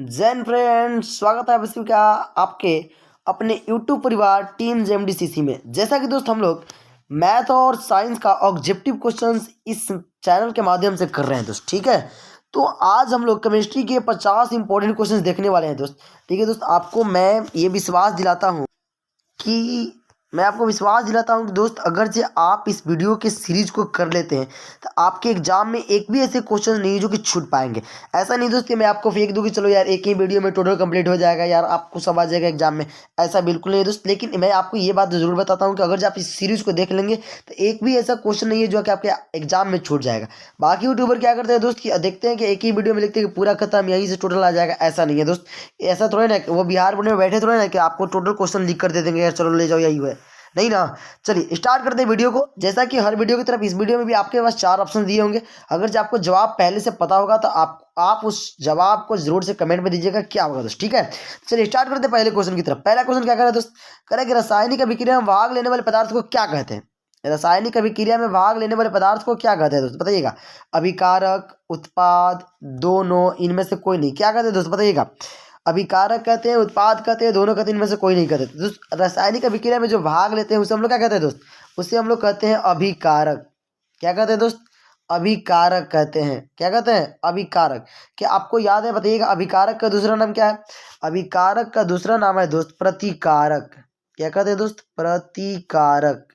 Jain friends, स्वागत है आप सभी का आपके अपने यूट्यूब परिवार टीम जेएमडीसीसी में। जैसा कि दोस्त हम लोग मैथ और साइंस का ऑब्जेक्टिव क्वेश्चंस इस चैनल के माध्यम से कर रहे हैं दोस्त। ठीक है, तो आज हम लोग केमिस्ट्री के 50 इंपॉर्टेंट क्वेश्चंस देखने वाले हैं दोस्त। ठीक है दोस्त, आपको मैं ये विश्वास दिलाता हूँ कि दोस्त, अगर से आप इस वीडियो के सीरीज को कर लेते हैं तो आपके एग्जाम में एक भी ऐसे क्वेश्चन नहीं है जो कि छूट पाएंगे। ऐसा नहीं दोस्त कि मैं आपको फेंक दूं कि चलो यार एक ही वीडियो में टोटल कंप्लीट हो जाएगा, यार आपको सब आ जाएगा एग्जाम में। ऐसा बिल्कुल नहीं दोस्त, लेकिन मैं आपको ये बात जरूर बताता हूँ कि अगर जो आप इस सीरीज को देख लेंगे तो एक भी ऐसा क्वेश्चन नहीं है जो कि आपके एग्जाम में छूट जाएगा। बाकी यूट्यूबर क्या करते हैं दोस्त कि देखते हैं कि एक ही वीडियो में लिखते हैं कि पूरा खत्म यहीं से टोटल आ जाएगा। ऐसा नहीं है दोस्त, ऐसा थोड़ा ना कि वो बिहार बोर्ड में बैठे थोड़ा ना कि आपको टोटल क्वेश्चन लिख कर दे देंगे यार चलो ले जाओ यही है, नहीं ना। चलिए स्टार्ट करते हैं वीडियो को। जैसा कि हर वीडियो की तरफ इस वीडियो में भी आपके पास 4 ऑप्शन दिए होंगे। अगर जो आपको जवाब पहले से पता होगा तो आप उस जवाब को जरूर से कमेंट में दीजिएगा क्या होगा दोस्त। ठीक है, चलिए स्टार्ट करते हैं पहले क्वेश्चन की तरफ। पहला क्वेश्चन क्या करे दोस्त, करे कि रासायनिक अभिक्रिया में भाग लेने वाले पदार्थ को क्या कहते हैं। रासायनिक अभिक्रिया में भाग लेने वाले पदार्थ को क्या कहते हैं दोस्त, बताइएगा। अभिकारक, उत्पाद, दोनों, इनमें से कोई नहीं। क्या कहते हैं दोस्त, बताइएगा। अभिकारक कहते हैं, उत्पाद कहते हैं, दोनों कहते हैं, इनमें से कोई नहीं कहते दोस्त। रासायनिक अभिक्रिया में जो भाग लेते हैं उसे हम लोग क्या कहते हैं दोस्त, उसे हम लोग कहते हैं अभिकारक। क्या कहते हैं दोस्त, अभिकारक कहते हैं। क्या कहते हैं, अभिकारक। क्या आपको याद है, बताइएगा। अभिकारक का दूसरा नाम क्या है, अभिकारक का दूसरा नाम है दोस्त प्रतिकारक। क्या कहते हैं दोस्त, प्रतिकारक।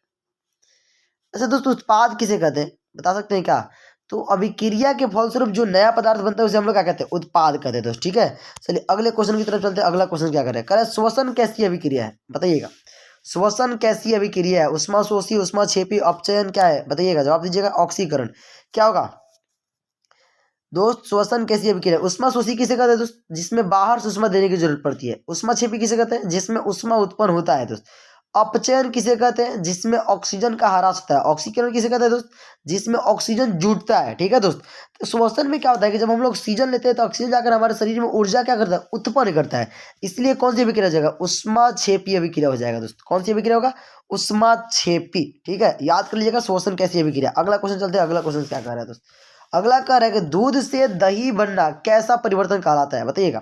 अच्छा दोस्त, उत्पाद किसे कहते हैं, बता सकते हैं क्या। तो अभिक्रिया के फलस्वरूप जो नया पदार्थ बनता है उसे हम लोग क्या कहते हैं, उत्पाद कहते हैं दोस्त। ठीक है, चलिए अगले क्वेश्चन की तरफ चलते हैं। अगला क्वेश्चन क्या करें श्वसन कैसी अभिक्रिया है, बताइएगा। श्वसन कैसी अभिक्रिया है, उष्मा शोषी, उष्मा छेपी, अपचयन क्या है, बताइएगा। जवाब दीजिएगा ऑक्सीकरण। क्या होगा दोस्त, श्वसन कैसी अभिक्रिया। उष्मा शोषी किसे कहते हैं दोस्त, जिसमें बाहर से उष्मा देने की जरूरत पड़ती है। उष्मा छेपी किसे कहते हैं, जिसमें उष्मा उत्पन्न होता है दोस्त। अपचयन किसे कहते हैं, जिसमें ऑक्सीजन का ह्रास होता है। ऑक्सीकरण किसे कहते हैं दोस्त, जिसमें ऑक्सीजन जुटता है। ठीक है दोस्त, तो श्वसन में क्या होता है कि जब हम लोग ऑक्सीजन लेते हैं तो ऑक्सीजन जाकर हमारे शरीर में ऊर्जा क्या करता है, उत्पन्न करता है। इसलिए कौन सी अभिक्रिया हो जाएगा, उष्मा छेपी अभिक्रिया हो जाएगा दोस्त। कौन सी अभिक्रिया होगा, उष्मा छेपी। ठीक है, याद कर लीजिएगा श्वसन कैसी अभिक्रिया। अगला क्वेश्चन चलते हैं। अगला क्वेश्चन क्या कह रहा है दोस्त, अगला कह रहा है कि दूध से दही बनना कैसा परिवर्तन कहलाता है, बताइएगा।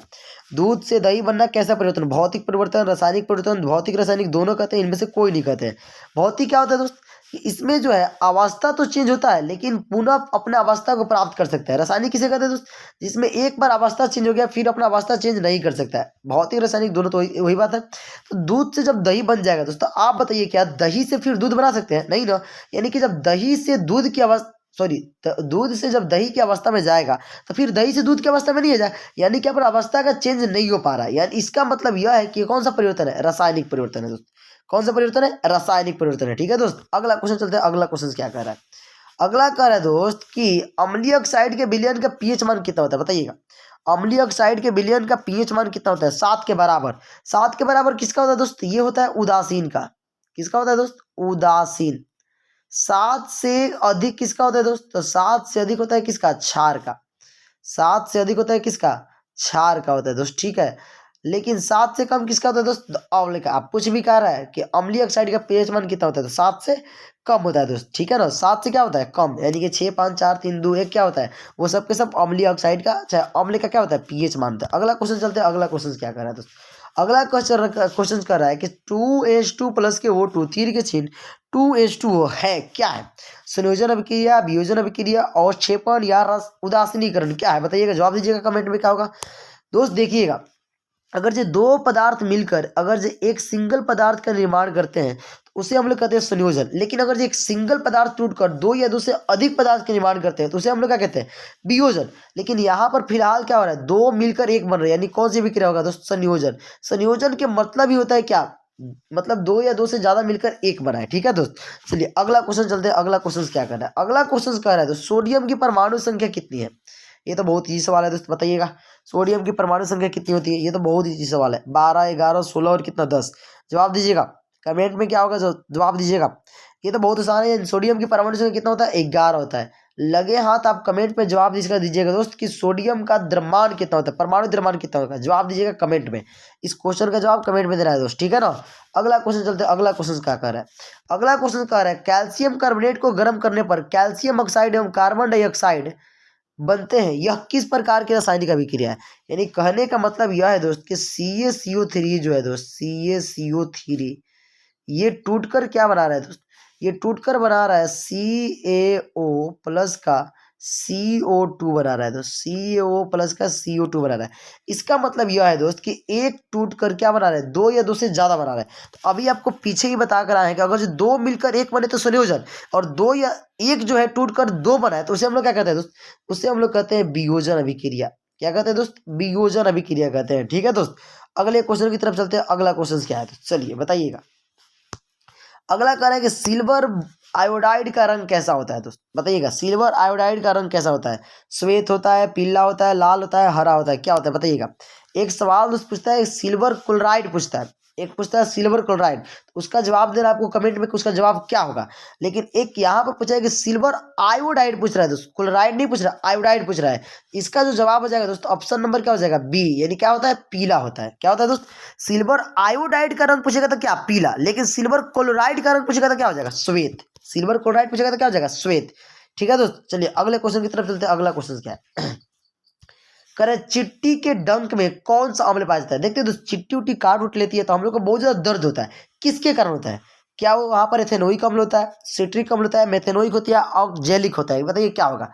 दूध से दही बनना कैसा परिवर्तन, भौतिक परिवर्तन, रासायनिक परिवर्तन, भौतिक रासायनिक दोनों कहते हैं, इनमें से कोई नहीं कहते हैं। भौतिक क्या होता है दोस्त, कि इसमें जो है अवस्था तो चेंज होता है लेकिन पुनः अपने अवस्था को प्राप्त कर सकता है। रासायनिक किसे कहते हैं दोस्त, जिसमें एक बार अवस्था चेंज हो गया फिर अपना अवस्था चेंज नहीं कर सकता है। भौतिक रासायनिक दोनों तो वही बात है। तो दूध से जब दही बन जाएगा दोस्तों, आप बताइए क्या दही से फिर दूध बना सकते हैं, नहीं ना। यानी कि जब दही से दूध की अवस्था सॉरी दूध से जब दही की अवस्था में जाएगा तो फिर दही से दूध की अवस्था में नहीं जाए, यानी कि पर अवस्था का चेंज नहीं हो पा रहा है। यानी इसका मतलब यह है कि कौन सा परिवर्तन है, रासायनिक परिवर्तन है दोस्त। कौन सा परिवर्तन है, रासायनिक परिवर्तन है। ठीक है दोस्त, अगला क्वेश्चन चलते हैं। अगला क्वेश्चन क्या कह रहा है, अगला कह रहा है दोस्त कि अम्लीय ऑक्साइड के विलयन का पीएच मान कितना होता है, बताइएगा। अम्लीय ऑक्साइड के विलयन का पीएच मान कितना होता है, 7 के बराबर। 7 के बराबर किसका होता है दोस्त, ये होता है उदासीन का। किसका होता है दोस्त, उदासीन। 7 से अधिक किसका होता है दोस्त, तो 7 से अधिक होता है किसका, क्षार का। 7 से अधिक होता है किसका, क्षार का होता है दोस्त। ठीक है, लेकिन 7 से कम किसका होता है दोस्त, अम्ल का। आप कुछ भी कह रहा है कि अम्लीय ऑक्साइड का पीएच मान कितना होता है, तो 7 से कम होता है दोस्त। ठीक है ना, 7 से क्या होता है, कम। यानी कि 6 5 4 3 2 1 क्या होता है, वो सब के सब अम्लीय ऑक्साइड का चाहे अम्ल का क्या होता है, पीएच मान होता है। अगला क्वेश्चन चलते हैं। अगला क्वेश्चन क्या कर रहा है दोस्त, अगला क्वेश्चन कर रहा है कि 2H2 प्लस के O2 तीर के चिन्ह 2H2O है क्या है। संयोजन अभिक्रिया, वियोजन अभिक्रिया, अवक्षेपण या रस उदासीनीकरण क्या है, बताइएगा। जवाब दीजिएगा कमेंट में क्या होगा दोस्त। देखिएगा, अगर जो दो पदार्थ मिलकर अगर जो एक सिंगल पदार्थ का निर्माण करते हैं तो उसे हम लोग कहते हैं संयोजन। लेकिन अगर जो एक सिंगल पदार्थ टूटकर दो या दो से अधिक पदार्थ का निर्माण करते हैं तो उसे हम लोग क्या कहते हैं, वियोजन। लेकिन यहाँ पर फिलहाल क्या हो रहा है, दो मिलकर एक बन रहे हैं, यानी कौन सी विक्रिया होगा दोस्त, संयोजन। संयोजन के मतलब ही होता है क्या, मतलब दो या दो से ज्यादा मिलकर एक बना है। ठीक है दोस्त, चलिए अगला क्वेश्चन चलते हैं। अगला क्वेश्चन क्या कर रहा है, अगला क्वेश्चन कह रहा है तो सोडियम की परमाणु संख्या कितनी है। ये तो बहुत इजी सवाल है दोस्त, बताइएगा। सोडियम की परमाणु संख्या कितनी होती है, ये तो बहुत इजी सवाल है। 12 11 16 और कितना 10। जवाब दीजिएगा कमेंट में क्या होगा, जवाब दीजिएगा। ये तो बहुत आसान है। सोडियम की परमाणु संख्या कितना होता है, 11 होता है। लगे हाथ आप कमेंट में जवाब दीजिएगा दोस्त कि सोडियम का द्रव्यमान कितना होता है, परमाणु द्रव्यमान कितना होगा। जवाब दीजिएगा कमेंट में, इस क्वेश्चन का जवाब कमेंट में देना है दोस्त। ठीक है ना, अगला क्वेश्चन चलते हैं। अगला क्वेश्चन क्या कर रहा है, अगला क्वेश्चन कह रहा है कैल्शियम कार्बोनेट को गर्म करने पर कैल्शियम ऑक्साइड एवं कार्बन डाइऑक्साइड बनते हैं, यह किस प्रकार की रासायनिक अभिक्रिया है। यानी कहने का मतलब यह है दोस्त कि CaCO3 जो है दोस्त, CaCO3 ये टूटकर क्या बना रहा है दोस्त, ये टूटकर बना रहा है CaO प्लस का CO2 बना रहा है दोस्त, CaO प्लस का CO2 बना रहा है। इसका मतलब यह है दोस्त कि एक टूट कर क्या बना रहा है, दो या दो से ज्यादा बना रहा है। तो अभी आपको पीछे ही बता कर आए हैं कि अगर जो दो मिलकर एक बने तो संयोजन, और दो या एक जो है टूट कर दो बना है तो उसे हम लोग क्या कहते हैं दोस्त, उसे हम लोग कहते हैं वियोजन अभिक्रिया। क्या कहते हैं दोस्त, वियोजन अभिक्रिया कहते हैं। ठीक है दोस्त, अगले क्वेश्चन की तरफ चलते हैं। अगला क्वेश्चन क्या है तो चलिए बताइएगा। अगला कह रहा है कि सिल्वर आयोडाइड का रंग कैसा होता है दोस्त, बताइएगा। सिल्वर आयोडाइड का रंग कैसा होता है, श्वेत होता है, पीला होता है, लाल होता है, हरा होता है, क्या होता है बताइएगा। एक सवाल दोस्त पूछता है सिल्वर क्लोराइड पूछता है, एक पूछता है सिल्वर क्लोराइड, तो उसका जवाब देना आपको कमेंट में कि उसका जवाब क्या होगा। लेकिन एक यहाँ पर पूछा है कि सिल्वर आयोडाइड पूछ रहा है दोस्त, क्लोराइड नहीं पूछ रहा, आयोडाइड पूछ रहा है। इसका जो जवाब हो जाएगा दोस्त ऑप्शन नंबर क्या हो जाएगा, बी, यानी क्या होता है, पीला होता है। क्या होता है दोस्त, सिल्वर आयोडाइड का रंग पूछेगा तो क्या, पीला। लेकिन सिल्वर क्लोराइड का रंग पूछेगा तो क्या हो जाएगा, श्वेत। सिल्वर क्लोराइड पूछेगा तो क्या हो जाएगा, श्वेत। ठीक है दोस्त, चलिए अगले क्वेश्चन की तरफ चलते हैं। अगला क्वेश्चन क्या है, करे चिट्टी के डंक में कौन सा अम्ल पाया जाता है। देखते हैं दोस्त, चिट्टी उट्टी काट उठ लेती है तो हम लोग को बहुत ज्यादा दर्द होता है, किसके कारण होता है। क्या वो वहां पर एथेनोइक अम्ल होता है, सिट्रिक अम्ल होता है, मेथेनोइक होती है, ऑक्जेलिक होता है, बताइए क्या होगा।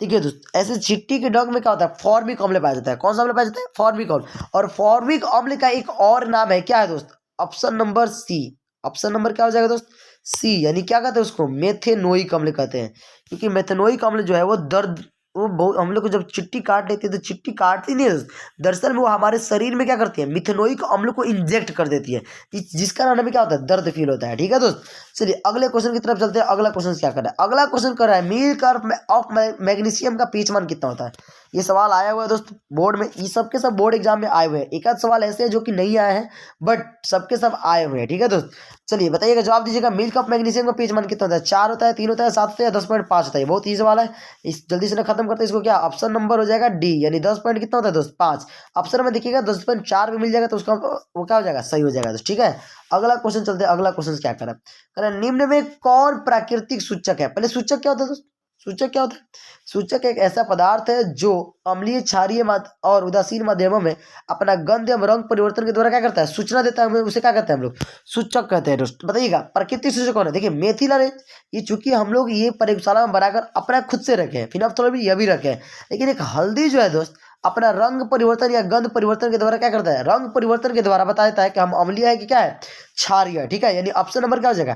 देखिए दोस्त, ऐसे चिट्टी के डंक में क्या होता है, फॉर्मिक अम्ल पाया जाता है। कौन सा अम्ल पाया जाता है, फॉर्मिक अम्ल। और फॉर्मिक अम्ल का एक और नाम है, क्या है दोस्त, option number C. Option number क्या हो जाएगा दोस्त, सी, यानी क्या कहते हैं उसको, मेथेनोइक अम्ल कहते हैं। क्योंकि मेथेनोइक अम्ल जो है वो दर्द, वो बहुत, हम लोग को जब चिट्टी काट लेती है तो चिट्टी काटती नहीं है, दरअसल में वो हमारे शरीर में क्या करती है, मिथेनोइक अम्ल को इंजेक्ट कर देती है, जिसका कारण हमें क्या होता है, दर्द फील होता है। ठीक है दोस्त, चलिए अगले क्वेश्चन की तरफ चलते हैं। अगला क्वेश्चन क्या कर रहा है, अगला क्वेश्चन कर रहा है मिल्क ऑफ मैग्नीशियम का पीएच मान कितना होता है। ये सवाल आया हुआ है दोस्त बोर्ड में, ये सबके सब बोर्ड एग्जाम में आए हुए हैं। एक आध सवाल ऐसे हैं जो कि नहीं आए हैं, बट सबके सब आए हुए हैं। ठीक है दोस्त, चलिए बताइएगा, जवाब दीजिएगा। मिल्क ऑफ मैग्नीशियम का पीएच मान कितना होता है, 4 होता है, 3 होता है, 7 होता है, 10.5 होता है। बहुत ईजी सवाल है, इस जल्दी से ना खत्म करते हैं इसको। क्या ऑप्शन नंबर हो जाएगा डी, यानी 10 पॉइंट कितना होता है दोस्त, 5। ऑप्शन में देखिएगा 10.4 भी मिल जाएगा तो उसका वो क्या हो जाएगा, सही हो जाएगा दोस्त। ठीक है, अगला क्वेश्चन चलते हैं। अगला क्वेश्चन क्या करें, निम्न में कौन प्राकृतिक सूचक है। पहले सूचक क्या होता है दोस्त, सूचक क्या होता है, सूचक एक ऐसा पदार्थ है जो अम्लीय, क्षारीय और उदासीन माध्यमों में अपना गंध एवं रंग परिवर्तन के द्वारा क्या करता है, सूचना देता है, हमें उसे क्या कहते हैं हम लोग, सूचक कहते हैं दोस्त। बताइएगा प्राकृतिक सूचक कौन है। देखिए मेथिल ऑरेंज, ये चूंकि हम लोग ये प्रयोगशाला में बनाकर अपना खुद से रखे हैं, फिनोल्फथालीन यह भी रखे हैं। लेकिन एक हल्दी जो है दोस्त अपना रंग परिवर्तन या गंध परिवर्तन के द्वारा क्या करता है, रंग परिवर्तन के द्वारा बता देता है कि हम अम्लीय है कि क्या है, क्षारीय है। ठीक है, यानी ऑप्शन नंबर क्या हो जाएगा,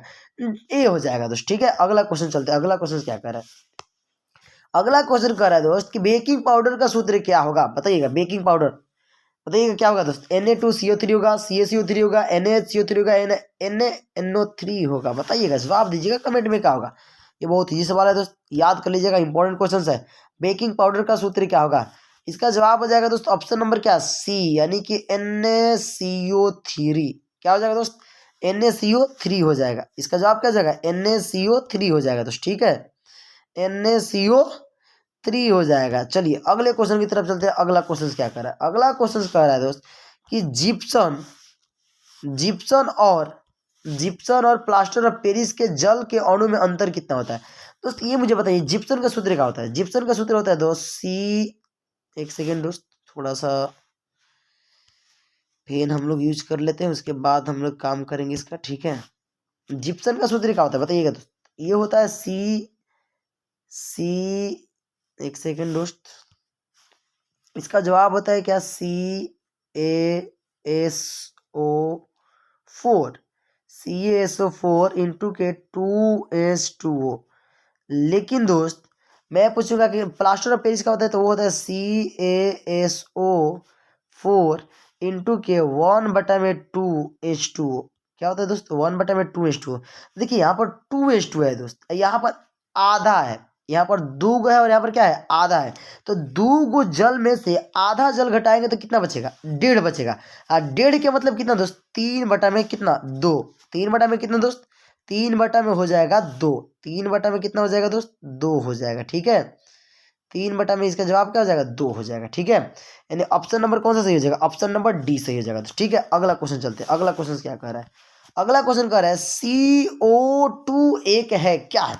ए हो जाएगा दोस्त। ठीक है, अगला क्वेश्चन चलते हैं। अगला क्वेश्चन क्या कर रहा है, अगला क्वेश्चन कर रहा है दोस्त कि बेकिंग पाउडर का सूत्र क्या होगा। बताइएगा बेकिंग पाउडर, बताइएगा क्या होगा दोस्त, Na2CO3 होगा, CaCO3 होगा, NaHCO3 होगा, NaNO3 होगा। बताइएगा, जवाब दीजिएगा कमेंट में क्या होगा। ये बहुत ईजी सवाल है दोस्त, याद कर लीजिएगा, इंपॉर्टेंट क्वेश्चन है। बेकिंग पाउडर का सूत्र क्या होगा, इसका जवाब हो जाएगा दोस्त ऑप्शन नंबर क्या, सी, यानी कि NaCO3। क्या हो जाएगा दोस्त, NaCO3 हो जाएगा। इसका जवाब क्या हो जाएगा, NaCO3 हो जाएगा दोस्त। ठीक है, NaCO3 हो जाएगा। चलिए अगले क्वेश्चन की तरफ चलते हैं। अगला क्वेश्चन क्या कर रहा है, अगला क्वेश्चन कह रहा है दोस्त कि जिप्सन और प्लास्टर ऑफ पेरिस के जल के अणु में अंतर कितना होता है। दोस्त ये मुझे बताइए, जिप्सन का सूत्र क्या होता है। जिप्सन का सूत्र होता है दोस्त सी, एक सेकेंड दोस्त, थोड़ा सा पेन हम लोग यूज कर लेते हैं, उसके बाद हम लोग काम करेंगे इसका। ठीक है, जिप्सन का सूत्र क्या होता है बताइएगा दोस्त, ये होता है सी, एक सेकेंड दोस्त, इसका जवाब होता है क्या, CaSO4, CaSO4 इंटू के 2H2O। लेकिन दोस्त मैं पूछूंगा कि प्लास्टर ऑफ पेरिस का होता है, तो वो होता है CaSO4 इंटू के 1/2H2O। क्या होता है दोस्त, 1/2H2O। देखिए यहाँ पर 2H2 है दोस्त, यहाँ पर आधा है, यहाँ पर दूगो है और यहाँ पर क्या है, आधा है। तो दूगो जल में से आधा जल घटाएंगे तो कितना बचेगा, 1.5 बचेगा। 1.5 के मतलब कितना दोस्त, 3 बटा में कितना, 2। 3 बटा में कितना दोस्त, 3 बटा में हो जाएगा 2। 3 बटा में कितना हो जाएगा दोस्त, 2 हो जाएगा। ठीक है, 3 बटा में इसका जवाब क्या हो जाएगा, 2 हो जाएगा। ठीक है, यानी ऑप्शन नंबर कौन सा सही हो जाएगा, ऑप्शन नंबर डी सही हो जाएगा। ठीक है, अगला क्वेश्चन चलते हैं। अगला क्वेश्चन क्या कह रहा है, अगला क्वेश्चन कह रहा है CO2 एक है क्या है।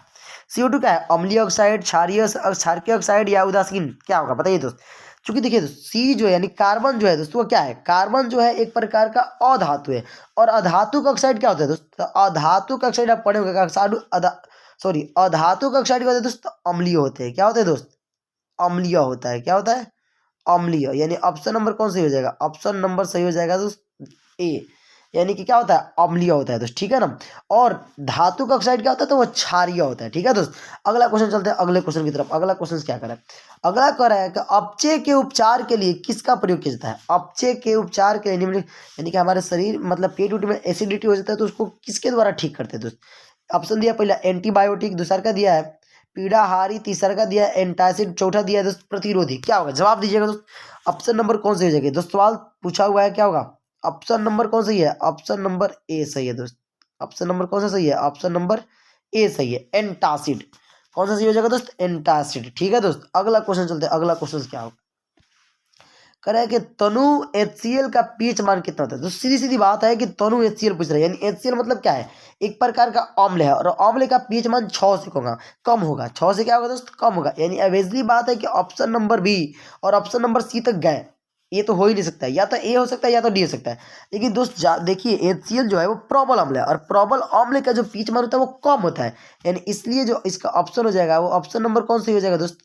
CO2 क्या है, अम्लीय ऑक्साइड, क्षारकीय ऑक्साइड या उदासीन, क्या होगा बताइए दोस्त। क्योंकि देखिए दोस्त सी जो है यानी कार्बन जो है दोस्त वो क्या है, कार्बन जो है एक प्रकार का अधातु है। और अधातु का ऑक्साइड क्या होता है दोस्त, तो अधातु का ऑक्साइड आप पढ़े होंगे, अधातु का ऑक्साइड क्या होता है दोस्त, अम्लीय होते हैं। क्या होते हैं दोस्त, अम्लीय होता है। क्या होता है, अम्लीय। यानी ऑप्शन नंबर कौन सही हो जाएगा, ऑप्शन नंबर सही हो जाएगा दोस्त ए। यानी कि क्या होता है, अम्लीय होता है दोस्त, ठीक है ना। और धातु का ऑक्साइड क्या होता है, तो वो क्षारीय होता है, ठीक है दोस्त। अगला क्वेश्चन चलते हैं अगले क्वेश्चन की तरफ। अगला क्वेश्चन क्या कर रहा है, अगला कह रहा है कि अपचय के उपचार के लिए किसका प्रयोग किया जाता है। अपचय के उपचार के लिए यानी कि हमारे शरीर मतलब पेट उट में एसिडिटी हो जाता है तो उसको किसके द्वारा ठीक करते हैं दोस्त। ऑप्शन दिया पहला एंटीबायोटिक, दूसरा का दिया है पीड़ाहारी, तीसरा का दिया है एंटासिड, चौथा दिया है दोस्त प्रतिरोधी। क्या होगा जवाब दीजिएगा दोस्त। ऑप्शन नंबर कौन सी हो जाएगी दोस्त, सवाल पूछा हुआ है क्या होगा, ऑप्शन नंबर कौन सही है, ऑप्शन नंबर ए सही है दोस्त। ऑप्शन नंबर कौन सा सही है, ऑप्शन नंबर ए सही है, एंटासिड। कौन सा सही हो जाएगा दोस्त, एंटासिड, ठीक है दोस्त। अगला क्वेश्चन चलते हैं, अगला क्वेश्चन क्या होगा, कह रहा है कि तनु HCl का पीएच मान कितना होता है। तो सीधी सीधी बात है कि तनु HCl पूछ रहा है, यानी HCl मतलब क्या है, एक प्रकार का अम्ल है और अम्ल का पीएच मान 6 से होगा, कम होगा, 6 से क्या होगा दोस्त, कम होगा। यानी अवेजली बात है कि ऑप्शन नंबर बी और ऑप्शन नंबर सी तक गए, ये तो हो ही नहीं सकता है, या तो ए हो सकता है या तो डी हो सकता है। लेकिन दोस्त देखिए HCl जो है वो प्रबल अम्ल है और प्रबल अम्ल का जो पीएच मान होता है वो कम होता है, यानी इसलिए जो इसका ऑप्शन हो जाएगा वो ऑप्शन नंबर कौन सही हो जाएगा दोस्त,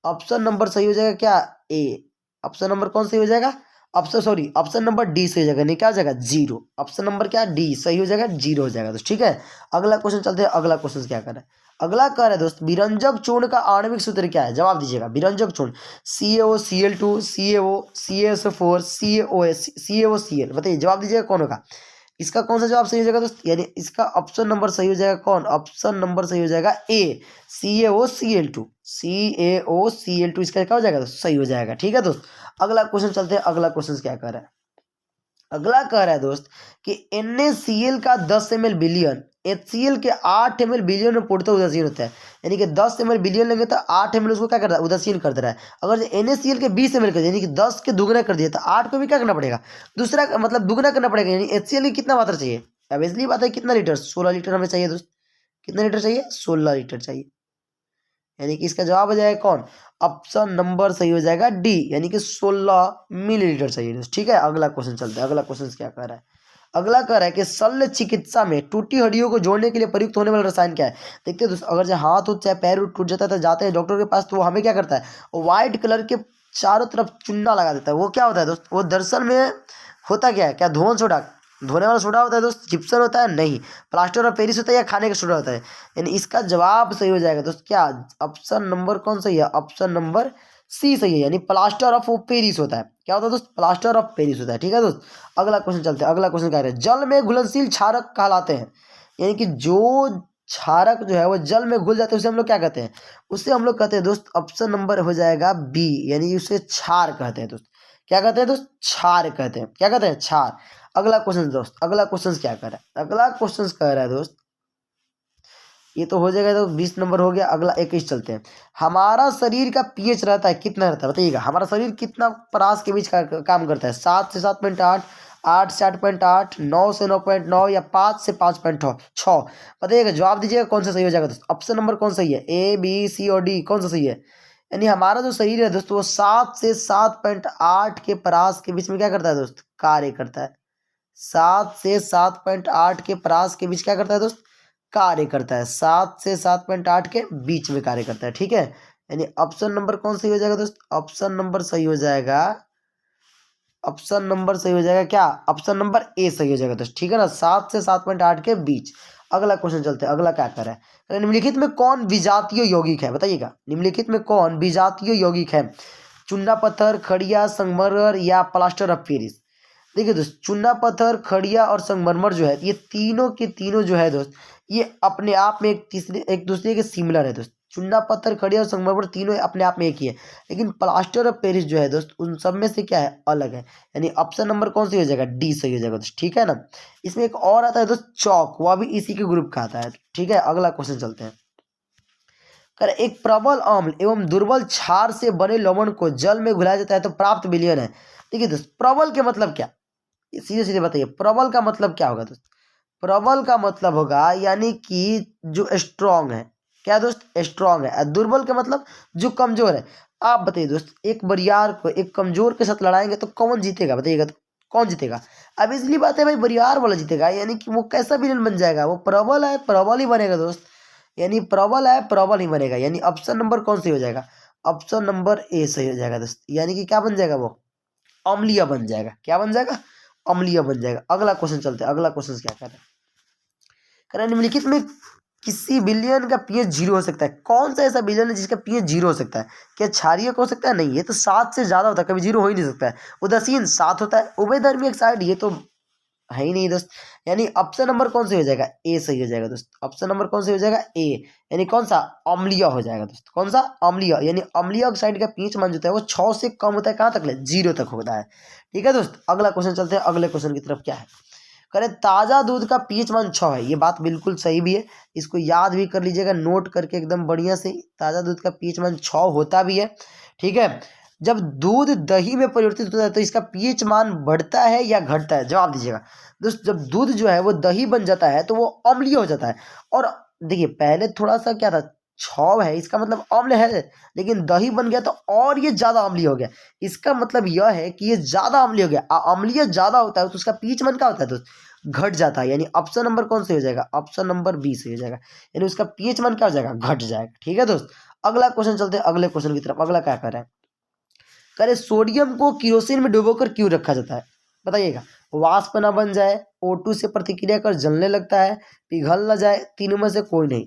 ऑप्शन नंबर सही हो जाएगा क्या, ए। ऑप्शन नंबर कौन सही हो जाएगा, ऑप्शन नंबर डी सही हो जाएगा, नहीं क्या हो जाएगा, जीरो। ऑप्शन नंबर क्या, डी सही हो जाएगा, जीरो हो जाएगा दोस्त, ठीक है। अगला क्वेश्चन चलते हैं, अगला क्वेश्चन क्या कर रहा है, अगला कर है दोस्त विरंजक चूर्ण का आणविक सूत्र क्या है, जवाब दीजिएगा। विरंजक चूर्ण CaOCl2 CaO CaCl, बताइए जवाब दीजिएगा कौन होगा। इसका कौन सा जवाब सही हो जाएगा दोस्त, यानी इसका ऑप्शन नंबर सही हो जाएगा कौन, ऑप्शन नंबर सही हो जाएगा ए, CaOCl2 इसका क्या हो जाएगा दोस्त, सही हो जाएगा, ठीक है दोस्त। अगला क्वेश्चन चलते हैं, अगला क्वेश्चन क्या कर रहा है, अगला कह रहा है दोस्त कि NaCl का 10 ml बिलियन HCl के 8 ml बिलियन में पूर्णतः उदासीन होता है। यानी कि 10 ml बिलियन लेंगे तो 8 ml उसको क्या करता है, उदासीन कर दे रहा है। अगर NaCl के 20 ml कर दिया यानी कि 10 के दुगना कर दिया तो 8 को भी क्या करना पड़ेगा, दूसरा मतलब दुगना करना पड़ेगा। यानी HCl की कितना मात्रा चाहिए, ऑब्वियसली बात है कितना लीटर, 16 लीटर हमें चाहिए दोस्त। कितना लीटर चाहिए, 16 लीटर चाहिए। यानी कि इसका जवाब हो जाएगा कौन, ऑप्शन नंबर सही हो जाएगा डी, यानी कि 16 मिलीलीटर चाहिए, ठीक है। अगला क्वेश्चन चलते हैं, अगला क्वेश्चन क्या कह रहा है, अगला कह रहा है कि शल्य चिकित्सा में टूटी हड्डियों को जोड़ने के लिए प्रयुक्त होने वाला रसायन क्या है। देखते हैं दोस्तों, अगर जो हाथ हो चाहे पैर टूट जाता है तो जाते हैं डॉक्टर के पास, तो वो हमें क्या करता है, व्हाइट कलर के चारों तरफ चुन्ना लगा देता है। वो क्या होता है दोस्त, वो दरअसल में होता क्या है, क्या धोन सोडा, धोने वाला सोडा होता है दोस्त, जिप्सन होता है, नहीं प्लास्टर ऑफ पेरिस होता है या खाने का सोडा होता है। यानी इसका जवाब सही हो जाएगा दोस्त क्या, ऑप्शन नंबर कौन सही है, ऑप्शन नंबर सी सही है, यानी प्लास्टर ऑफ पेरिस होता है। क्या होता है दोस्त, प्लास्टर ऑफ पेरिस होता है, ठीक है दोस्त। अगला क्वेश्चन चलते हैं, अगला क्वेश्चन क्या है, जल में घुलनशील क्षारक कहलाते हैं। यानी कि जो क्षारक जो है वो जल में घुल जाते हैं उसे हम लोग क्या कहते हैं, उसे हम लोग कहते हैं दोस्त, ऑप्शन नंबर हो जाएगा बी, यानी उसे क्षार कहते हैं दोस्त। क्या कहते हैं दोस्त, क्षार कहते हैं, क्या कहते हैं, क्षार। अगला क्वेश्चन दोस्त, अगला क्वेश्चन क्या कर रहा है, अगला क्वेश्चन कह रहा है दोस्त, ये तो हो जाएगा, तो 20 नंबर हो गया। अगला 21 चलते हैं, हमारा शरीर का पीएच रहता है कितना रहता है, बताइएगा हमारा शरीर कितना परास के बीच काम करता है, 7 से 7.8, 8 से 8.8, 9 से 9.9 या 5 से 5.6, बताइएगा जवाब दीजिएगा कौन सा सही हो जाएगा दोस्त। ऑप्शन नंबर कौन सही है, ए बी सी और डी, कौन सा सही है। यानी हमारा जो शरीर है दोस्तों वो 7 से 7.8 के परास के बीच में क्या करता है दोस्त, कार्य करता है। 7 से 7.8 के परास के बीच क्या करता है दोस्त, कार्य करता है। 7 से 7.8 के बीच में कार्य करता है, ठीक है। यानी ऑप्शन नंबर कौन सही हो जाएगा दोस्त, ऑप्शन नंबर सही हो जाएगा, ऑप्शन नंबर सही हो जाएगा क्या, ऑप्शन नंबर ए सही हो जाएगा दोस्त, ठीक है ना, 7 से 7.8 के बीच। अगला क्वेश्चन चलते हैं, अगला क्या कर रहा है, निम्नलिखित में कौन विजातीय यौगिक है, बताइएगा निम्नलिखित में कौन विजातीय यौगिक है, चूना पत्थर, खड़िया, संगमरमर या प्लास्टर ऑफ पेरिस। देखिए दोस्त, चूना पत्थर, खड़िया और संगमरमर जो है ये तीनों के तीनों जो है दोस्त ये अपने आप में एक दूसरे के सिमिलर है दोस्त। चूना पत्थर, खड़िया और संगमरमर तीनों अपने आप में एक ही है, लेकिन प्लास्टर ऑफ पेरिस जो है दोस्त उन सब में से क्या है, अलग है। यानी ऑप्शन नंबर कौन सी हो जाएगा, डी सही हो जाएगा दोस्त, ठीक है ना। इसमें एक और आता है दोस्त चौक, वह भी इसी के ग्रुप का आता है, ठीक है। अगला क्वेश्चन चलते हैं, कर एक प्रबल अम्ल एवं दुर्बल क्षार से बने लवण को जल में घुलाया जाता है तो प्राप्त विलयन है। देखिए दोस्त, प्रबल के मतलब क्या, सीधे सीधे बताइए प्रबल का मतलब क्या होगा दोस्त। प्रबल का मतलब होगा यानी कि जो स्ट्रांग है, क्या है दोस्त, स्ट्रांग है। दुर्बल का मतलब जो कमजोर है। आप बताइए दोस्त, एक बरियार को एक कमजोर के साथ लड़ाएंगे तो कौन जीतेगा, बताइएगा तो कौन जीतेगा। अब इसलिए बात है भाई, बरियार वाला जीतेगा, यानी कि वो कैसा विलन बन जाएगा, वो प्रबल है, प्रबल ही बनेगा दोस्त। यानी प्रबल है, प्रबल ही बनेगा। यानी ऑप्शन नंबर कौन सही हो जाएगा, ऑप्शन नंबर ए सही हो जाएगा दोस्त। यानी कि क्या बन जाएगा, वो अम्लीय बन जाएगा। क्या बन जाएगा, अम्लीय बन जाएगा। अगला क्वेश्चन चलते हैं। अगला क्वेश्चन क्या कर रहे हैं, निम्नलिखित में किसी बिलियन का पीएच जीरो हो सकता है। कौन सा ऐसा बिलियन है जिसका पीएच जीरो हो सकता है। क्या क्षारीय हो सकता है, नहीं, ये तो 7 से ज्यादा होता है, कभी जीरो हो ही नहीं सकता है। उदासीन 7 होता है, उभयधर्मी एक साइड, ये तो है ही नहीं दोस्त। यानी ऑप्शन नंबर कौन से हो जाएगा, ए सही हो जाएगा दोस्त। ऑप्शन नंबर कौन से हो जाएगा, ए। यानी कौन सा, अम्लीय हो जाएगा दोस्त। कौन सा, अम्लीय। यानी अम्लीय ऑक्साइड का पीएच मान जो है वो 6 से कम होता है, कहाँ तक ले, 0 तक होता है। ठीक है दोस्त, अगला क्वेश्चन चलते हैं। अगले क्वेश्चन की तरफ। क्या है, करें ताजा दूध का पीएच मान 6 है। ये बात बिल्कुल सही भी है, इसको याद भी कर लीजिएगा, नोट करके एकदम बढ़िया से। ताजा दूध का पीएच मान 6 होता भी है। ठीक है, जब दूध दही में परिवर्तित होता है तो इसका पीएच मान बढ़ता है या घटता है, जवाब दीजिएगा दोस्त। जब दूध जो है वो दही बन जाता है तो वो अम्लीय हो जाता है। और देखिए, पहले थोड़ा सा क्या था, 6 है, इसका मतलब अम्ल है, लेकिन दही बन गया तो और ये ज्यादा अम्लीय हो गया। इसका मतलब यह है कि ये ज्यादा अम्लीय हो गया। अम्लीय ज्यादा होता है तो उसका पीएच मान क्या होता है दोस्त, घट जाता है। यानी ऑप्शन नंबर कौन से हो जाएगा, ऑप्शन नंबर बी से हो जाएगा। यानी उसका पीएच मान क्या हो जाएगा, घट जाएगा। ठीक है दोस्त, अगला क्वेश्चन चलते हैं। अगले क्वेश्चन की तरफ। अगला क्या कर रहा है, करे सोडियम को केरोसिन में डुबोकर क्यों रखा जाता है, बताइएगा। वाष्प ना बन जाए, O2 से प्रतिक्रिया कर जलने लगता है, पिघल न जाए, तीनों में से कोई नहीं।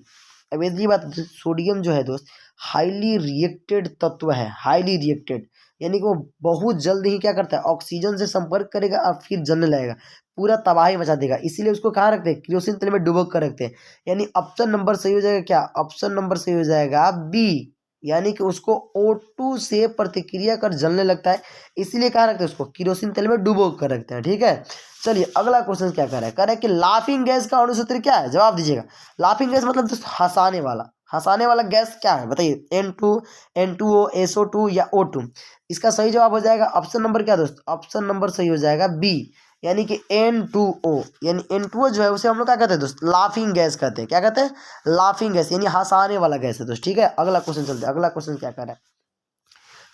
अब ये बात, सोडियम जो है दोस्त हाईली रिएक्टेड तत्व है, हाईली रिएक्टेड। यानी कि वो बहुत जल्द ही क्या करता है, ऑक्सीजन से संपर्क करेगा और फिर जलने लगेगा, पूरा तबाही मचा देगा। इसीलिए उसको कहाँ रखते हैं, केरोसिन तेल में डुबो कर रखते हैं। यानी ऑप्शन नंबर सही हो जाएगा क्या, ऑप्शन नंबर सही हो जाएगा बी। यानी कि उसको O2 से प्रतिक्रिया कर जलने लगता है, इसीलिए कहाँ रखते हैं उसको, केरोसिन तेल में डुबो कर रखते हैं। ठीक है, चलिए अगला क्वेश्चन क्या कर रहा है कि लाफिंग गैस का अणुसूत्र क्या है, जवाब दीजिएगा। लाफिंग गैस मतलब दोस्त हंसाने वाला, हंसाने वाला गैस क्या है, बताइए। N2, N2O, SO2 या O2। इसका सही जवाब हो जाएगा ऑप्शन नंबर क्या दोस्त, ऑप्शन नंबर सही हो जाएगा बी। यानी कि N2O। यानी N2O जो है उसे हम लोग क्या कहते हैं दोस्त, लाफिंग गैस कहते हैं। क्या कहते हैं, लाफिंग गैस, यानी हंसाने वाला गैस है दोस्त। ठीक है, अगला क्वेश्चन चलते हैं। अगला क्वेश्चन क्या कर रहा है,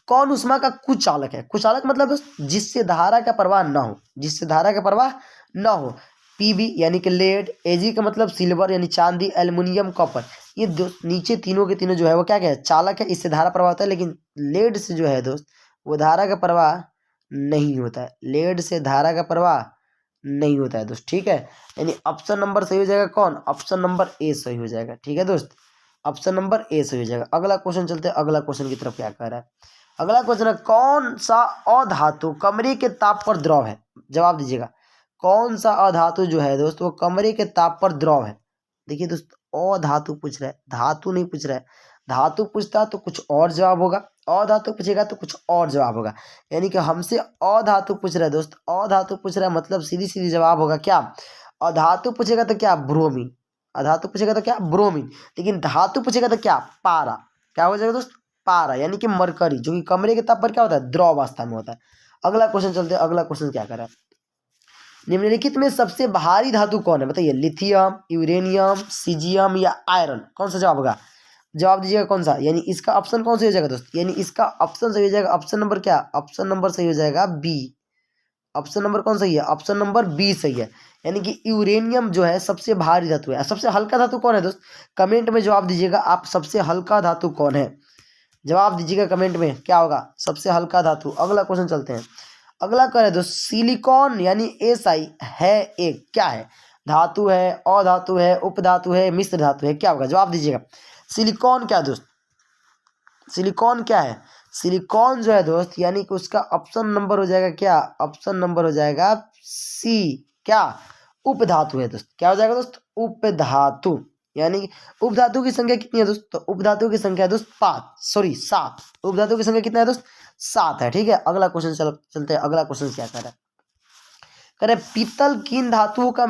कौन उष्मा का कुचालक है। कुचालक मतलब दोस्त जिससे धारा का प्रवाह ना हो, जिससे धारा का प्रवाह ना हो। पीबी यानी कि लेड, एजी का मतलब सिल्वर यानी चांदी, एल्युमिनियम, कॉपर। ये दोस्त नीचे तीनों के तीनों जो है वो क्या है, चालक है, इससे धारा प्रवाह होता है। लेकिन लेड से जो है दोस्त वो धारा का प्रवाह नहीं होता है, लेड से धारा का प्रवाह नहीं होता है दोस्त। ठीक है, यानी ऑप्शन नंबर सही हो जाएगा कौन, ऑप्शन नंबर ए सही हो जाएगा। ठीक है दोस्त, ऑप्शन नंबर ए सही हो जाएगा। अगला क्वेश्चन चलते हैं। अगला क्वेश्चन की तरफ। क्या कह रहा है, अगला क्वेश्चन है कौन सा अधातु कमरे के ताप पर द्रव है, जवाब दीजिएगा। कौन सा अधातु जो है दोस्त वो कमरे के ताप पर द्रव है। देखिए दोस्त, अधातु पूछ रहा है, धातु नहीं पूछ रहा है। धातु पूछता तो कुछ और जवाब होगा, अधातु पूछेगा तो कुछ और जवाब होगा। यानी कि हमसे अधातु पूछ रहा है दोस्त, अधातु पूछ रहा है मतलब सीधी सीधी जवाब होगा क्या, अधातु पूछेगा तो क्या, ब्रोमीन। अधातु पूछेगा तो क्या, ब्रोमीन। लेकिन धातु पूछेगा तो क्या, पारा। क्या हो जाएगा दोस्त, पारा। यानी कि मरकरी, जो कि कमरे के ताप पर क्या होता है, द्रव अवस्था में होता है। अगला क्वेश्चन चलते हैं। अगला क्वेश्चन क्या कर रहा है, निम्नलिखित में सबसे भारी धातु कौन है, बताइए। लिथियम, यूरेनियम, सीजियम या आयरन, कौन सा जवाब होगा, जवाब दीजिएगा कौन सा। यानी इसका ऑप्शन कौन सा हो जाएगा दोस्त, यानी इसका ऑप्शन सही हो जाएगा ऑप्शन नंबर क्या, ऑप्शन नंबर सही हो जाएगा बी। ऑप्शन नंबर कौन सही है, ऑप्शन नंबर बी सही है। यानी कि यूरेनियम जो है सबसे भारी धातु है। सबसे हल्का धातु कौन है दोस्त, कमेंट में जवाब दीजिएगा आप, सबसे हल्का धातु कौन है, जवाब दीजिएगा कमेंट में क्या होगा, सबसे हल्का धातु। अगला क्वेश्चन चलते हैं। अगला क्या है दोस्त, सिलिकॉन यानी SI है एक क्या है, धातु है, अधातु है, उपधातु है, मिश्र धातु है, क्या होगा, जवाब दीजिएगा। सिलिकॉन क्या दोस्त, सिलिकॉन क्या है, सिलिकॉन जो है दोस्त यानी कि उसका ऑप्शन नंबर हो जाएगा क्या, ऑप्शन नंबर हो जाएगा सी। क्या, उपधातु है दोस्त। क्या हो जाएगा दोस्त, उपधातु। यानी कि उपधातु की संख्या कितनी है दोस्त, तो उपधातु की संख्या है दोस्त 7। उपधातु की संख्या कितना है दोस्त, 7 है। ठीक है, अगला क्वेश्चन चलते हैं। अगला क्वेश्चन क्या कर रहा है, कह रहे पीतल किन धातुओं का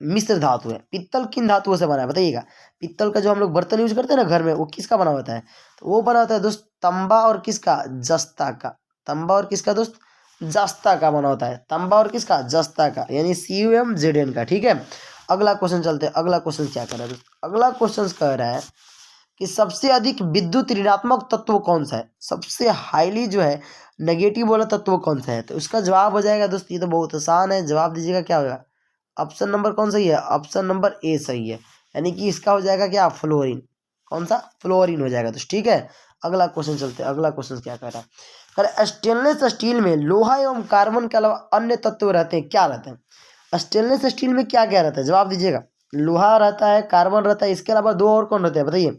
मिश्र धातु है। पित्तल किन धातुओं से बना है, बताइएगा। पित्तल का जो हम लोग बर्तन यूज करते हैं ना घर में, वो किसका बना होता है, तो वो बना होता है दोस्त तांबा और किसका, जस्ता का। तांबा और किसका दोस्त, जस्ता का बना होता है। तांबा और किसका, जस्ता का, यानी CuMZn का। ठीक है, अगला क्वेश्चन चलते हैं। अगला क्वेश्चन क्या कर रहा है दोस्त, अगला क्वेश्चन कह रहा है कि सबसे अधिक विद्युत ऋणात्मक तत्व कौन सा है, सबसे हाईली जो है नेगेटिव वाला तत्व कौन सा है। तो इसका जवाब हो जाएगा दोस्त, ये तो बहुत आसान है, जवाब दीजिएगा क्या होगा। ऑप्शन नंबर कौन सही है, ऑप्शन नंबर ए सही है, यानी कि इसका हो जाएगा क्या, फ्लोरीन। कौन सा, फ्लोरीन हो जाएगा दोस्त। ठीक है, अगला क्वेश्चन चलते हैं। अगला क्वेश्चन क्या कह रहा है, कह रहा है स्टेनलेस स्टील में लोहा एवं कार्बन के अलावा अन्य तत्व रहते हैं, क्या रहते हैं। स्टेनलेस स्टील में क्या क्या रहता है, जवाब दीजिएगा। लोहा रहता है, कार्बन रहता है, इसके अलावा दो और कौन रहते हैं बताइए।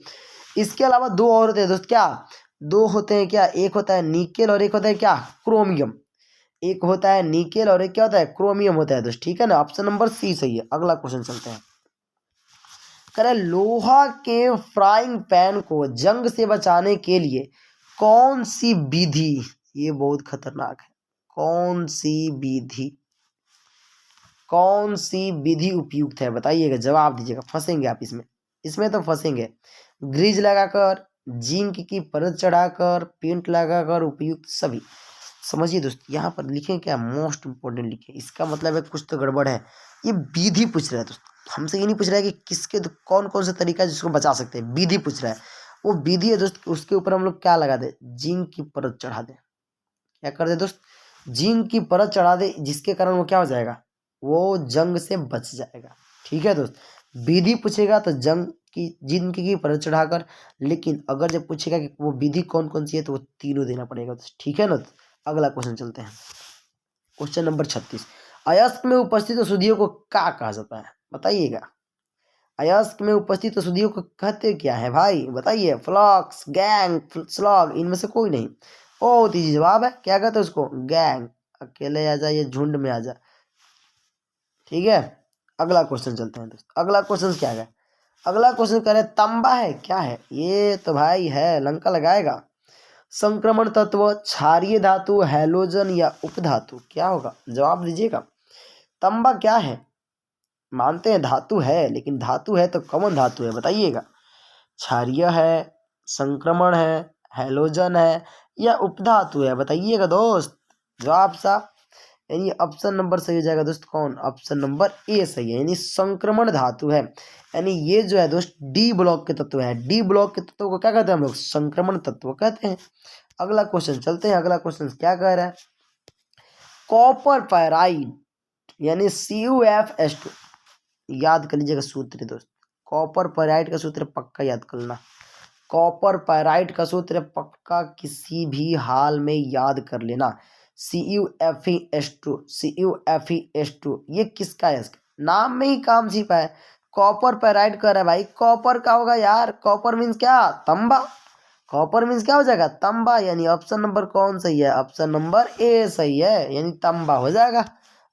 इसके अलावा दो और होते हैं दोस्त, क्या दो होते हैं क्या, एक होता है निकेल और एक होता है क्या, क्रोमियम। एक होता है निकेल और एक क्या होता है, क्रोमियम होता है दोस्त। ठीक है ना, ऑप्शन नंबर सी सही है। अगला क्वेश्चन चलते हैं। करें लोहा के फ्राइंग पैन को जंग से बचाने के लिए कौन सी विधि, ये बहुत खतरनाक है, कौन सी विधि, कौन सी विधि उपयुक्त है बताइएगा, जवाब दीजिएगा। फंसेंगे आप इसमें, इसमें तो फंसेंगे। ग्रीज लगाकर, जिंक की परत चढ़ाकर, पेंट लगाकर, उपयुक्त सभी। समझिए दोस्त, यहाँ पर लिखे क्या, मोस्ट इंपॉर्टेंट लिखे, इसका मतलब है कुछ तो गड़बड़ है। ये विधि पूछ रहा है दोस्त, हमसे ये नहीं पूछ रहा है कि किसके कौन कौन सा तरीका है जिसको बचा सकते हैं, विधि पूछ रहा है। वो विधि है दोस्त, उसके ऊपर हम लोग क्या लगा दे, जिंक की परत चढ़ा दे। क्या कर दे दोस्त, जिंक की परत चढ़ा दे, जिसके कारण वो क्या हो जाएगा, वो जंग से बच जाएगा। ठीक है दोस्त, विधि पूछेगा तो जंग की, जिंक की परत चढ़ाकर, लेकिन अगर जब पूछेगा कि वो विधि कौन कौन सी है तो वो तीनों देना पड़ेगा दोस्त। ठीक है ना। अगला क्वेश्चन चलते हैं, क्वेश्चन नंबर 36। अयस्क में उपस्थित अशुद्धियों को क्या कहा जाता है बताइएगा। अयस्क में उपस्थित अशुद्धियों को कहते क्या है भाई बताइए। फ्लक्स, गैंग, स्लग, इनमें से कोई नहीं। बहुत ईजी जवाब है, क्या कहते हैं उसको, गैंग। अकेले आ जा या झुंड में आ जा। ठीक है, अगला क्वेश्चन चलते हैं दोस्त। अगला क्वेश्चन क्या है, अगला क्वेश्चन कह रहे तांबा है, क्या है ये, तो भाई है, लंका लगाएगा। संक्रमण तत्व, क्षारीय धातु, हैलोजन या उपधातु, क्या होगा, जवाब दीजिएगा। तांबा क्या है, मानते हैं धातु है, लेकिन धातु है तो कौन धातु है बताइएगा। क्षारीय है, संक्रमण है, हैलोजन है या उपधातु है बताइएगा दोस्त। जवाब सा, यानी ऑप्शन नंबर सही हो जाएगा दोस्त, कौन, ऑप्शन नंबर ए सही है, यानी संक्रमण धातु है। यानी ये जो है दोस्त डी ब्लॉक के तत्व है, डी ब्लॉक के तत्व को क्या कहते हैं हम लोग, संक्रमण तत्व कहते हैं। अगला क्वेश्चन चलते हैं। अगला क्वेश्चन क्या कह रहा है, कॉपर पैराइड यानी CuF2, याद कर लीजिएगा सूत्र दोस्त। कॉपर पैराइड का सूत्र पक्का याद कर लेना, कॉपर पैराइड का सूत्र पक्का किसी भी हाल में याद कर लेना। CuFeS2, CuFeS2, ये किसका है, इसका नाम में ही काम छिपा है। कॉपर पैराइड कर रहा है भाई, कॉपर का होगा यार, कॉपर मीन्स क्या, तांबा। कॉपर मीन्स क्या हो जाएगा, तांबा, यानी ऑप्शन नंबर कौन सही है, ऑप्शन नंबर ए सही है, यानी तांबा हो जाएगा।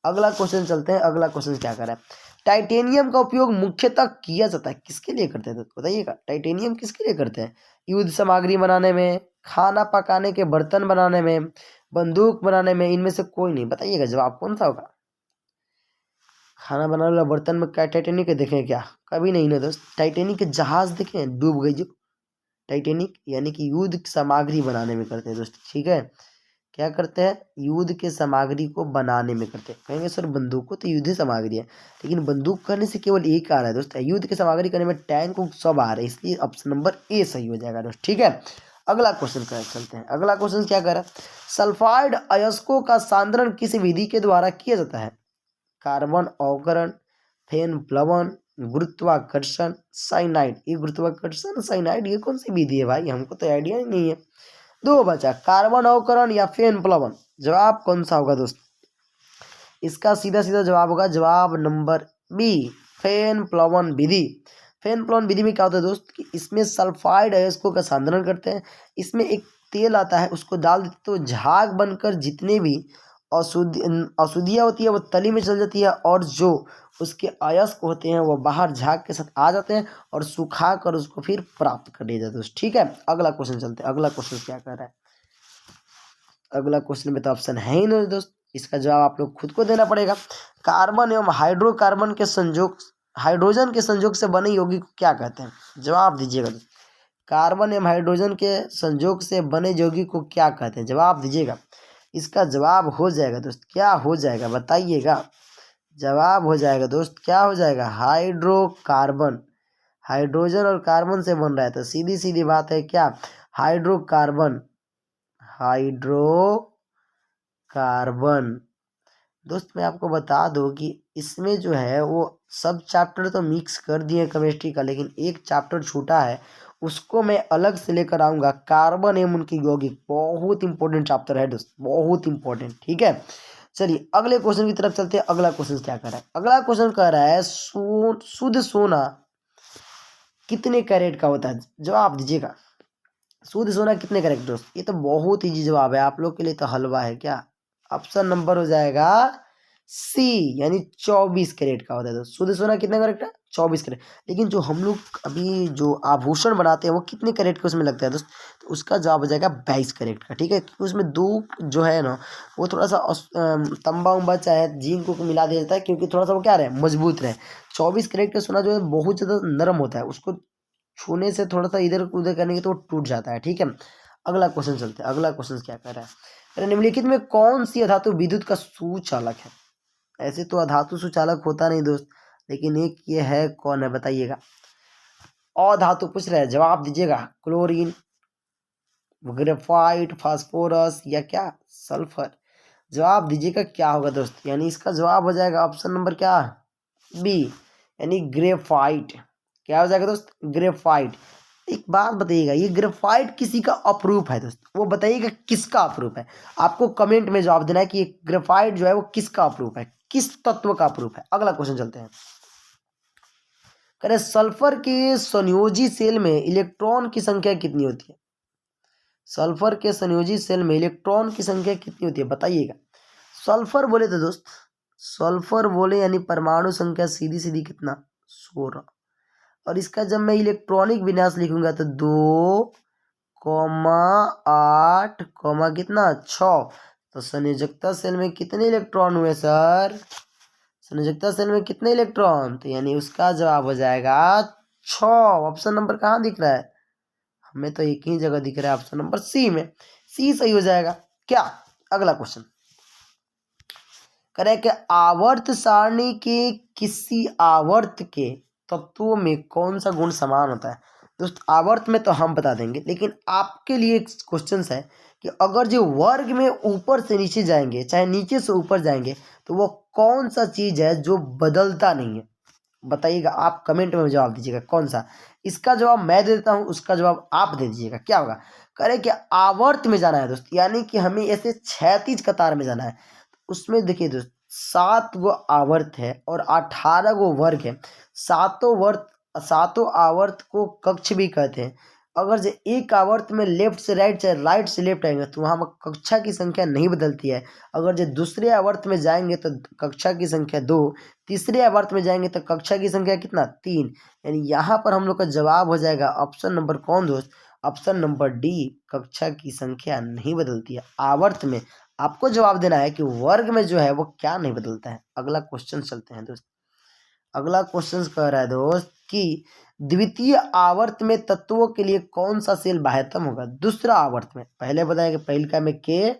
अगला क्वेश्चन चलते हैं। अगला क्वेश्चन क्या कर रहा है, टाइटेनियम का उपयोग मुख्यतः किया जाता है, किसके लिए करते हैं तो बताइएगा। टाइटेनियम किसके लिए करते हैं, युद्ध सामग्री बनाने में, खाना पकाने के बर्तन बनाने में, बंदूक बनाने में, इनमें से कोई नहीं, बताइएगा जवाब कौन सा होगा। खाना बनाने वाला बर्तन में क्या टाइटेनिक देखें क्या, कभी नहीं ना दोस्त। टाइटेनिक के जहाज देखें, डूब गई जो टाइटेनिक, यानी कि युद्ध की सामग्री बनाने में करते हैं दोस्त। ठीक है, क्या करते हैं, युद्ध के सामग्री को बनाने में करते हैं। कहेंगे सर बंदूक को तो युद्ध सामग्री है, लेकिन बंदूक करने से केवल एक आ रहा है दोस्त, युद्ध की सामग्री करने में टैंक सब आ रहे हैं, इसलिए ऑप्शन नंबर ए सही हो जाएगा दोस्त। ठीक है, अगला क्वेश्चन कर चलते हैं। अगला क्वेश्चन क्या कर रहा है, सल्फाइड अयस्कों का सांद्रण किस विधि के द्वारा किया जाता है। कार्बन अवकरण, फेन प्लवन, गुरुत्वाकर्षण, साइनाइड। ये गुरुत्वाकर्षण साइनाइड ये कौन सी विधि है भाई, हमको तो आइडिया ही नहीं है। दो बचा, कार्बन अवकरण या फेन प्लवन, जवाब कौन सा होगा दोस्त। इसका सीधा सीधा जवाब होगा जवाब नंबर बी, फेन प्लवन विधि। फेन प्लवन विधि में क्या होता है दोस्त कि इसमें सल्फाइड अयस्कों का सांद्रण करते हैं, इसमें एक तेल आता है उसको डाल देते तो झाग बनकर जितने भी अशुद्धियाँ होती है वो तली में चल जाती है, और जो उसके अयस्क होते हैं वो बाहर झाग के साथ आ जाते हैं और सुखा कर उसको फिर प्राप्त कर लिया जाता है। ठीक है, अगला क्वेश्चन चलते हैं। अगला क्वेश्चन क्या कर रहा है, अगला क्वेश्चन में तो ऑप्शन है ही नहीं दोस्त, इसका जवाब आप लोग खुद को देना पड़ेगा। कार्बन एवं हाइड्रोकार्बन के संयोग, हाइड्रोजन के संयोग से बने यौगिक को क्या कहते हैं, जवाब दीजिएगा दोस्त। कार्बन एवं हाइड्रोजन के संयोग से बने यौगिक को क्या कहते हैं, जवाब दीजिएगा। इसका जवाब हो जाएगा दोस्त, क्या हो जाएगा बताइएगा। जवाब हो जाएगा दोस्त, क्या हो जाएगा, हाइड्रोकार्बन। हाइड्रोजन और कार्बन से बन रहा है, तो सीधी सीधी बात है क्या, हाइड्रोकार्बन, हाइड्रोकार्बन। दोस्त मैं आपको बता दूं कि इसमें जो है वो सब चैप्टर तो मिक्स कर दिए केमिस्ट्री का, लेकिन एक चैप्टर छूटा है, उसको मैं अलग से लेकर आऊँगा, कार्बन एवं उनकी यौगिक। बहुत इंपॉर्टेंट चैप्टर है दोस्त, बहुत इंपॉर्टेंट। ठीक है, चलिए अगले क्वेश्चन की तरफ चलते हैं। अगला क्वेश्चन क्या कर रहा है, अगला क्वेश्चन कह रहा है शुद्ध सोना कितने कैरेट का होता है, जवाब दीजिएगा। शुद्ध सोना कितने कैरेट दोस्त, ये तो बहुत इजी जवाब है, आप लोग के लिए तो हलवा है क्या। ऑप्शन नंबर हो जाएगा सी, यानी 24 कैरेट का होता है दोस्त। शुद्ध सोना कितने कैरेट का, 24 कैरेट। लेकिन जो हम लोग अभी जो आभूषण बनाते हैं वो कितने कैरेट का उसमें लगता है दोस्त, तो उसका जवाब हो जाएगा 22 कैरेट का। ठीक है, क्योंकि उसमें दो जो है ना वो थोड़ा सा तंबा उम्बा चाहे जिंक को मिला दिया जाता है, क्योंकि थोड़ा सा वो क्या रहे, मजबूत रहे। 24 कैरेट का सोना जो है बहुत ज़्यादा नरम होता है, उसको छूने से थोड़ा सा इधर उधर करने के तो वो टूट जाता है। ठीक है, अगला क्वेश्चन चलते हैं। अगला क्वेश्चन क्या कह रहा है, निम्नलिखित में कौन सी अधातु विद्युत का सुचालक है। ऐसे तो अधातु सुचालक होता नहीं दोस्त, लेकिन एक ये है, कौन है बताइएगा। अधातु पूछ रहे हैं, जवाब दीजिएगा। क्लोरीन, ग्रेफाइट, फास्फोरस या क्या, सल्फर। जवाब दीजिएगा क्या होगा दोस्त, यानी इसका जवाब हो जाएगा ऑप्शन नंबर क्या, बी, यानी ग्रेफाइट। क्या हो जाएगा दोस्त, ग्रेफाइट। एक बात बताइएगा, ये ग्रेफाइट किसी का अप्रूफ है दोस्त, वो बताइएगा किसका अप्रूफ है। आपको कमेंट में जवाब देना है कि ये ग्रेफाइट जो है वो किसका अप्रूफ है, किस तत्व का अप्रूफ है। अगला क्वेश्चन चलते हैं। करें सल्फर के संयोजी सेल में इलेक्ट्रॉन की संख्या कितनी होती है। सल्फर के संयोजी सेल में इलेक्ट्रॉन की संख्या कितनी होती है बताइएगा। सल्फर बोले तो दोस्त, सल्फर बोले यानी परमाणु संख्या सीधी सीधी कितना, 16। और इसका जब मैं इलेक्ट्रॉनिक विन्यास लिखूंगा तो 2,8, कितना 6। तो संयोजकता सेल में कितने इलेक्ट्रॉन हुए सर, संयोजकता सेल में कितने इलेक्ट्रॉन, तो यानी उसका जवाब हो जाएगा 6। ऑप्शन नंबर कहाँ दिख रहा है, हमें तो एक ही जगह दिख रहा है, ऑप्शन नंबर सी में। सी सही हो जाएगा क्या। अगला क्वेश्चन करें कि आवर्त सारणी के किसी आवर्त के तत्वों में कौन सा गुण समान होता है। दोस्त आवर्त में तो हम बता देंगे, लेकिन आपके लिए एक क्वेश्चन है कि अगर जो वर्ग में ऊपर से नीचे जाएंगे चाहे नीचे से ऊपर जाएंगे, तो वो कौन सा चीज़ है जो बदलता नहीं है, बताइएगा। आप कमेंट में जवाब दीजिएगा कौन सा। इसका जवाब मैं दे देता हूँ, उसका जवाब आप दे दीजिएगा। क्या होगा, करें कि आवर्त में जाना है दोस्त, यानी कि हमें ऐसे क्षैतिज कतार में जाना है। उसमें देखिए दोस्त 7 गो आवर्त है और 18 गो वर्ग है। सातों आवर्त को कक्ष भी कहते हैं। अगर जो एक आवर्त में लेफ्ट से राइट चाहे राइट से लेफ्ट आएंगे तो वहाँ कक्षा की संख्या नहीं बदलती है। अगर जो दूसरे आवर्त में जाएंगे तो कक्षा की संख्या 2, तीसरे आवर्त में जाएंगे तो कक्षा की संख्या कितना 3। यानी यहाँ पर हम लोग का जवाब हो जाएगा ऑप्शन नंबर कौन दोस्त, ऑप्शन नंबर डी, कक्षा की संख्या नहीं बदलती है। आवर्त में आपको जवाब देना है कि वर्ग में जो है वो क्या नहीं बदलता है। अगला क्वेश्चन चलते हैं दोस्त। अगला क्वेश्चन कह रहा है दोस्त कि द्वितीय आवर्त में तत्वों के लिए कौन सा सेल बाह्यतम होगा। दूसरा आवर्त में पहले बताया कि पहले का में के,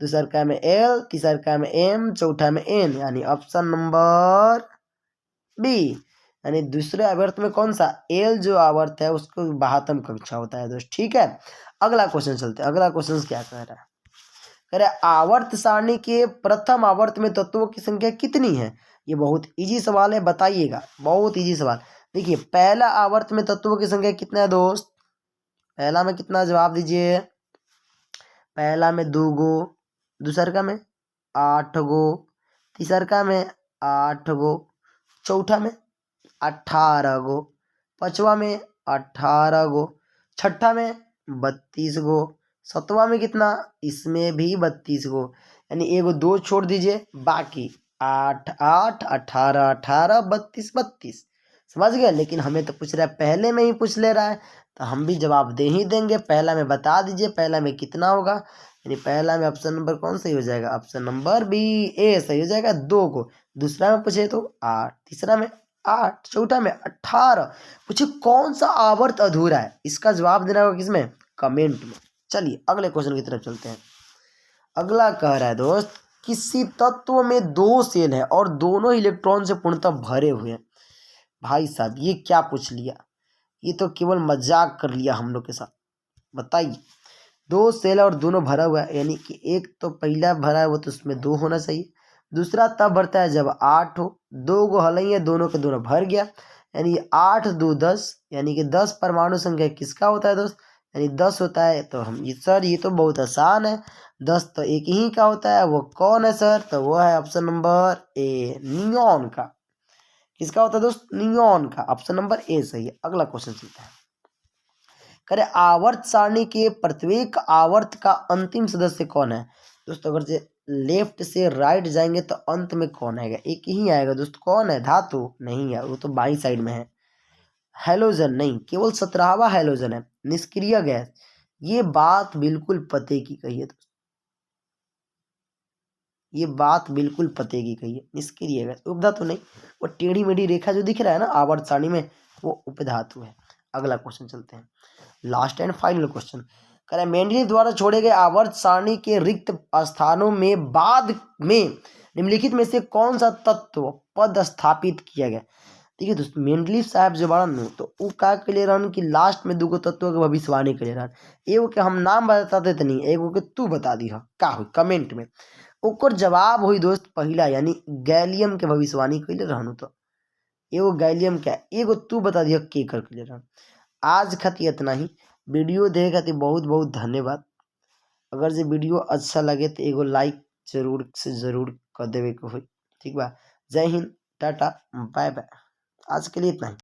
दूसरा का में एल, तीसरा का में एम, चौथा में एन, यानी ऑप्शन नंबर बी, यानी दूसरे आवर्त में कौन सा एल जो आवर्त है उसको बाह्यतम कक्षा होता है दोस्त। ठीक है, अगला क्वेश्चन चलते हैं। अगला क्वेश्चन क्या कह रहा है, कह रहा है आवर्त सारणी के प्रथम आवर्त में तत्वों की संख्या कितनी है। ये बहुत इजी सवाल है, बताइएगा, बहुत इजी सवाल। देखिए पहला आवर्त में तत्वों की संख्या कितना है दोस्त, पहला में कितना, जवाब दीजिए। पहला में 2 गो, दूसर का में 8 गो, तीसर का में 8 गो, चौथा में 18 गो, पांचवा में 18 गो, छठा में 32 गो, सतवा में कितना, इसमें भी 32 गो, यानी एगो 2 छोड़ दीजिए, बाकी 8 8 18 18 32 32। समझ गए, लेकिन हमें तो पूछ रहा है, पहले में ही पूछ ले रहा है, तो हम भी जवाब दे ही देंगे। पहला में बता दीजिए, पहला में कितना होगा, यानी पहला में ऑप्शन नंबर कौन सही हो जाएगा, ऑप्शन नंबर बी, ए सही हो जाएगा 2 को। दूसरा में पूछे तो 8, तीसरा में 8, चौथा में 18। पूछे कौन सा आवर्त अधूरा है, इसका जवाब देना होगा किसमें, कमेंट में। चलिए अगले क्वेश्चन की तरफ चलते हैं। अगला कह रहा है दोस्त, किसी तत्व में 2 सेल है और दोनों इलेक्ट्रॉन से पूर्णतः भरे हुए हैं। भाई साहब ये क्या पूछ लिया, ये तो केवल मजाक कर लिया हम लोग के साथ। बताइए, दो सेल और दोनों भरा हुआ है, यानी कि एक तो पहला भरा है वो तो उसमें 2 होना चाहिए। दूसरा तब भरता है जब 8 हो। 2 को हल है, दोनों के दोनों भर गया, यानी 8 2 10, यानी कि 10 परमाणु संख्या किसका होता है दोस्त? यानी 10 होता है। तो हम ये सर ये तो बहुत आसान है, 10 तो एक ही का होता है। वो कौन है सर? तो वो है ऑप्शन नंबर ए, नियॉन का। किसका होता है दोस्त? नियॉन का। ऑप्शन नंबर ए सही है। अगला क्वेश्चन चलता है। करे आवर्त सारणी के प्रत्येक आवर्त का अंतिम सदस्य कौन है? दोस्तों अगर से लेफ्ट से राइट जाएंगे तो अंत में कौन आएगा? एक ही आएगा दोस्त। कौन है? धातु नहीं है, वो तो बाई साइड में है। हेलोजन नहीं, केवल 17वां हेलोजन है। निष्क्रिय गैस, ये बात बिल्कुल पते की कही है दोस्त, ये बात बिल्कुल पते की कही है। निष्क्रिय गैस उपधातु नहीं, वो टेढ़ी मेढ़ी रेखा जो दिख रहा है ना आवर्त सारणी में, वो उपधातु है। अगला क्वेश्चन चलते हैं, लास्ट एंड फाइनल क्वेश्चन। करें मेंडलीव द्वारा छोड़े गए आवर्त सारणी के रिक्त स्थानों में बाद में निम्नलिखित में से कौन सा तत्व पद स्थापित किया गया? देखिए दोस्तों, मेंडलीव साहब जो बड़ा नु तो वो का के लिए रहन कि लास्ट में दूगो तत्वों के भविष्यवाणी के लिए रहन। एगो के हम नाम बता देते नहीं, एगो के तू बता दी का हो कमेंट में। ओकर जवाब हुई दोस्त पहला, यानी गैलियम के भविष्यवाणी के लिए रहनु। तो एगो गैलियम क्या, एगो तू बता दिया के कर के लिए रहन। आज खातिर इतना ही। वीडियो देखे खातिर बहुत बहुत धन्यवाद। अगर जे वीडियो अच्छा लगे तो एगो लाइक जरूर से जरूर कर देवे के होई। ठीक बा। जय हिंद, टाटा, बाय बाय। आज के लिए इतना ही।